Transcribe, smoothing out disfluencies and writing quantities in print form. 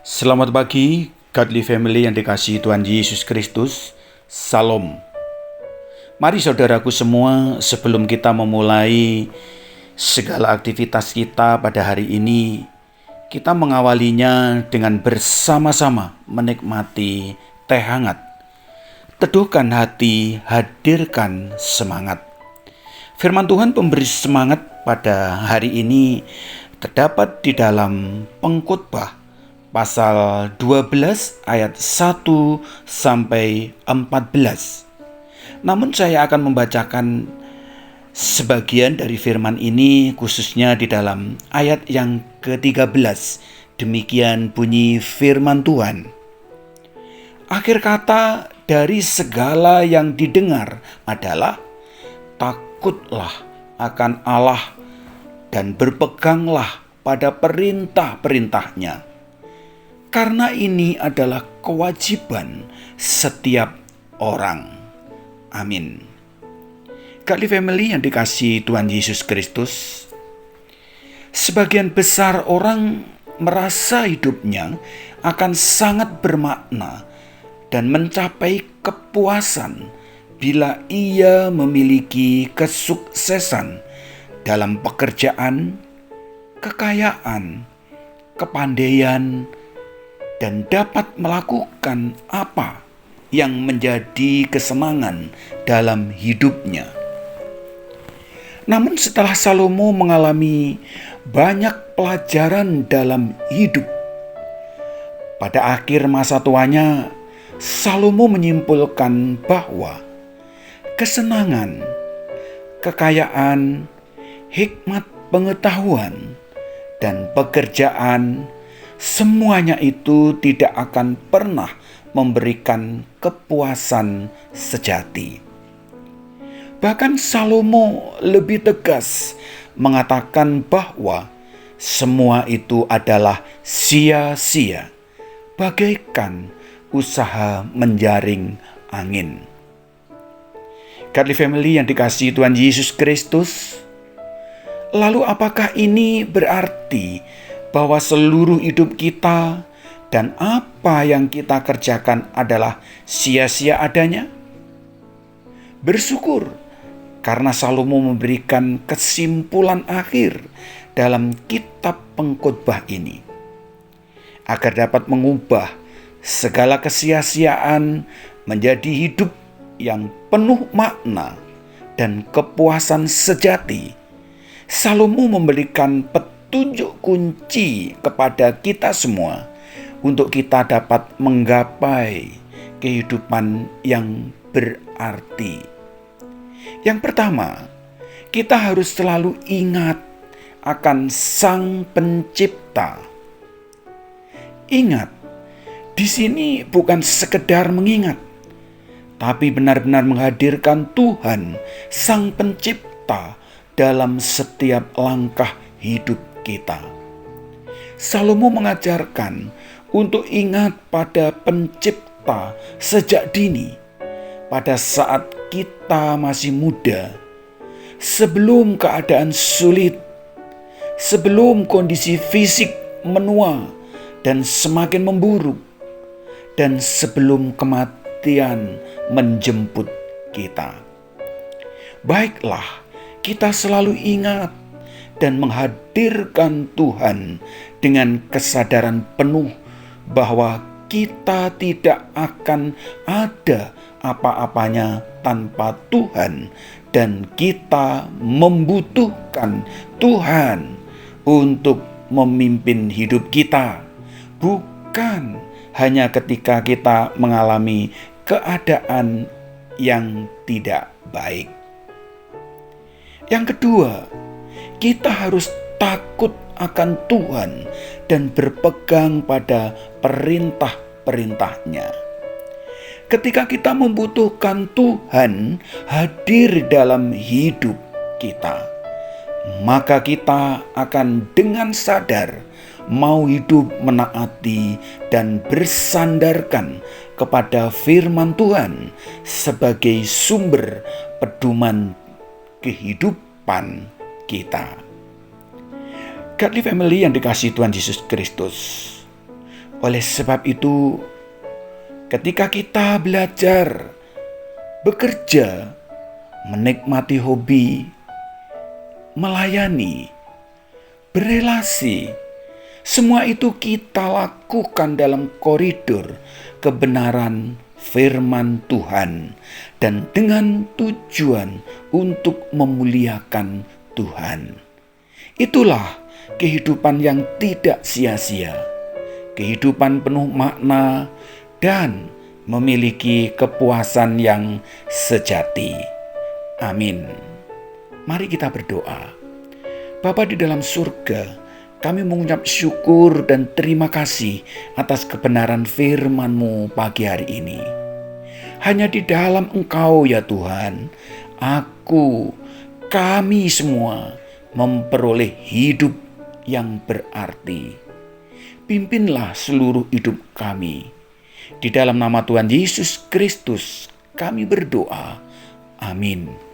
Selamat pagi, Godly Family yang dikasihi Tuhan Yesus Kristus. Salam. Mari saudaraku semua, sebelum kita memulai segala aktivitas kita pada hari ini, kita mengawalinya dengan bersama-sama menikmati teh hangat. Teduhkan hati, hadirkan semangat. Firman Tuhan pemberi semangat pada hari ini terdapat di dalam Pengkhotbah pasal 12 ayat 1 sampai 14. Namun saya akan membacakan sebagian dari firman ini khususnya di dalam ayat yang ke-13. Demikian bunyi firman Tuhan. Akhir kata dari segala yang didengar adalah takutlah akan Allah dan berpeganglah pada perintah-perintahnya. Karena ini adalah kewajiban setiap orang. Amin. Godly Family yang dikasihi Tuhan Yesus Kristus, sebagian besar orang merasa hidupnya akan sangat bermakna dan mencapai kepuasan bila ia memiliki kesuksesan dalam pekerjaan, kekayaan, kepandaian, dan dapat melakukan apa yang menjadi kesenangan dalam hidupnya. Namun setelah Salomo mengalami banyak pelajaran dalam hidup, pada akhir masa tuanya, Salomo menyimpulkan bahwa kesenangan, kekayaan, hikmat pengetahuan, dan pekerjaan semuanya itu tidak akan pernah memberikan kepuasan sejati. Bahkan Salomo lebih tegas mengatakan bahwa semua itu adalah sia-sia, bagaikan usaha menjaring angin. Godly Family yang dikasihi Tuhan Yesus Kristus, lalu apakah ini berarti bahwa seluruh hidup kita dan apa yang kita kerjakan adalah sia-sia adanya? Bersyukur karena Salomo memberikan kesimpulan akhir dalam kitab Pengkhotbah ini, agar dapat mengubah segala kesia-siaan menjadi hidup yang penuh makna dan kepuasan sejati. Salomo memberikan tunjuk kunci kepada kita semua untuk kita dapat menggapai kehidupan yang berarti. Yang pertama, kita harus selalu ingat akan Sang Pencipta. Ingat, di sini bukan sekedar mengingat, tapi benar-benar menghadirkan Tuhan, Sang Pencipta dalam setiap langkah hidup kita. Salomo mengajarkan untuk ingat pada Pencipta sejak dini, pada saat kita masih muda, sebelum keadaan sulit, sebelum kondisi fisik menua dan semakin memburuk, dan sebelum kematian menjemput kita. Baiklah, kita selalu ingat dan menghadirkan Tuhan dengan kesadaran penuh bahwa kita tidak akan ada apa-apanya tanpa Tuhan, dan kita membutuhkan Tuhan untuk memimpin hidup kita, bukan hanya ketika kita mengalami keadaan yang tidak baik. Yang kedua, kita harus takut akan Tuhan dan berpegang pada perintah-perintahnya. Ketika kita membutuhkan Tuhan hadir dalam hidup kita, maka kita akan dengan sadar mau hidup menaati dan bersandarkan kepada firman Tuhan sebagai sumber pedoman kehidupan kita. Godly Family yang dikasihi Tuhan Yesus Kristus, Oleh sebab itu, ketika kita belajar, bekerja, menikmati hobi, melayani, berelasi, semua itu kita lakukan dalam koridor kebenaran firman Tuhan dan dengan tujuan untuk memuliakan Tuhan. Itulah kehidupan yang tidak sia-sia, kehidupan penuh makna dan memiliki kepuasan yang sejati. Amin. Mari kita berdoa. Bapa di dalam surga, kami mengucap syukur dan terima kasih atas kebenaran firman-Mu pagi hari ini. Hanya di dalam Engkau ya Tuhan, kami semua memperoleh hidup yang berarti. Pimpinlah seluruh hidup kami. Di dalam nama Tuhan Yesus Kristus kami berdoa. Amin.